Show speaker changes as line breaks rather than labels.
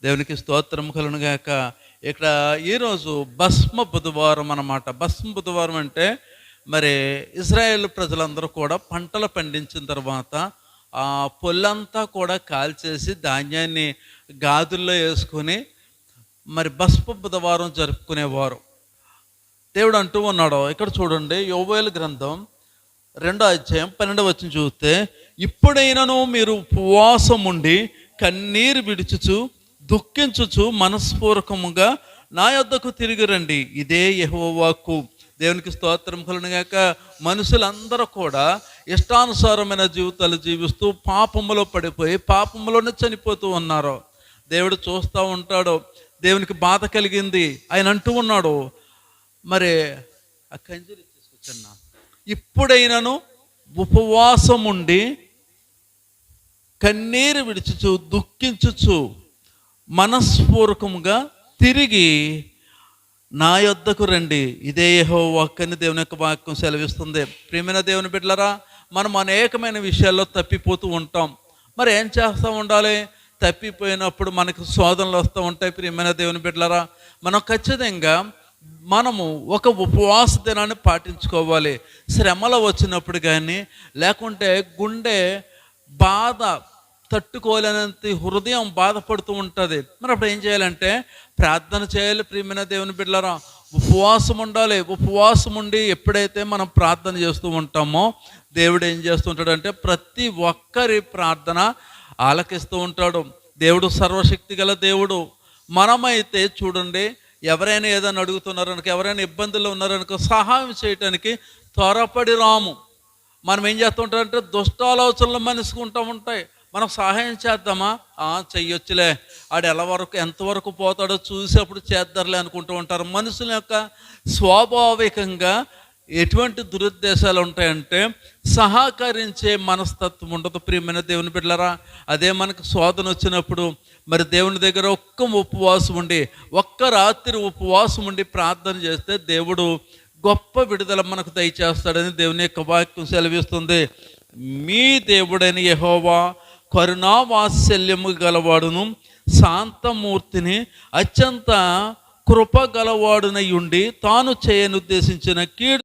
దేవునికి స్తోత్రం కలుగును గాక. ఇక్కడ ఈరోజు భస్మ బుధవారం అన్నమాట. భస్మ బుధవారం అంటే మరి ఇజ్రాయేల్ ప్రజలందరూ కూడా పంటలు పండించిన తర్వాత ఆ పొల్లంతా కూడా కాల్చేసి ధాన్యాన్ని గాదుల్లో వేసుకొని మరి భస్మ బుధవారం జరుపుకునేవారు. దేవుడు అంటూ ఉన్నాడు, ఇక్కడ చూడండి, యోవేలు గ్రంథం 2వ అధ్యాయం 12వ వచనం చూస్తే, ఇప్పుడైనను మీరు ఉపవాసం ఉండి కన్నీరు విడుచుచు దుఃఖించుచు మనస్పూర్వకముగా నా యొద్దకు తిరిగి రండి, ఇదే యెహోవా వాక్కు. దేవునికి స్తోత్రం కలుగును గాక. మనుషులందరూ కూడా ఇష్టానుసారమైన జీవితాలు జీవిస్తూ పాపములో పడిపోయి పాపములోనే చనిపోతూ ఉన్నారు. దేవుడు చూస్తూ ఉంటాడు. దేవునికి బాధ కలిగింది. ఆయన అంటూ ఉన్నాడు, మరి ఆ కంజరి తీసుకొచ్చన్నా, ఇప్పుడైనను ఉపవాసం ఉండి కన్నీరు విడుచుచు దుఃఖించుచు మనస్పూర్వకముగా తిరిగి నా యొద్దకు రండి, ఇదే యెహోవా వాక్కు అని దేవుని యొక్క వాక్యం సెలవిస్తుంది. ప్రియమైన దేవుని బిడ్డలారా, మనం అనేకమైన విషయాల్లో తప్పిపోతూ ఉంటాం. మరి ఏం చేస్తూ ఉండాలి? తప్పిపోయినప్పుడు మనకు శోధనలు వస్తూ ఉంటాయి. ప్రియమైన దేవుని బిడ్డలారా, మనం ఖచ్చితంగా మనము ఒక ఉపవాస దినాన్ని పాటించుకోవాలి. శ్రమలు వచ్చినప్పుడు కానీ, లేకుంటే గుండె బాధ తట్టుకోలేనంత హృదయం బాధపడుతూ ఉంటుంది. మరి అప్పుడు ఏం చేయాలంటే ప్రార్థన చేయాలి. ప్రియమైన దేవుని బిడ్డలారా, ఉపవాసం ఉండాలి. ఉపవాసం ఉండి ఎప్పుడైతే మనం ప్రార్థన చేస్తూ ఉంటామో దేవుడు ఏం చేస్తుంటాడంటే ప్రతి ఒక్కరి ప్రార్థన ఆలకిస్తూ ఉంటాడు. దేవుడు సర్వశక్తి గల దేవుడు. మనమైతే చూడండి, ఎవరైనా ఏదైనా అడుగుతున్నారనుకో, ఎవరైనా ఇబ్బందుల్లో ఉన్నారనుకో, సహాయం చేయటానికి త్వరపడి రాము. మనం ఏం చేస్తూ ఉంటామంటే దుష్టాలోచనలు మనసుకుంటూ ఉంటాయి. మనం సహాయం చేద్దామా? చెయ్యొచ్చులే, ఆడు ఎంతవరకు పోతాడో చూసి అప్పుడు చేద్దారులే అనుకుంటూ ఉంటారు. మనుషుల యొక్క స్వాభావికంగా ఎటువంటి దురుద్దేశాలు ఉంటాయంటే సహకరించే మనస్తత్వం ఉండదు. ప్రియమైన దేవుని బిడ్డలారా, అదే మనకు శోధన వచ్చినప్పుడు మరి దేవుని దగ్గర ఒక్క ఉపవాసం ఉండి, ఒక్క రాత్రి ఉపవాసం ఉండి ప్రార్థన చేస్తే దేవుడు గొప్ప విడుదల మనకు దయచేస్తాడని దేవుని యొక్క వాక్యం సెలవిస్తుంది. మీ దేవుడైన యెహోవా కరుణావాత్సల్యము గలవాడును, శాంతమూర్తిని, అత్యంత కృప గలవాడునై ఉండి తాను చేయనుద్దేశించిన కీడు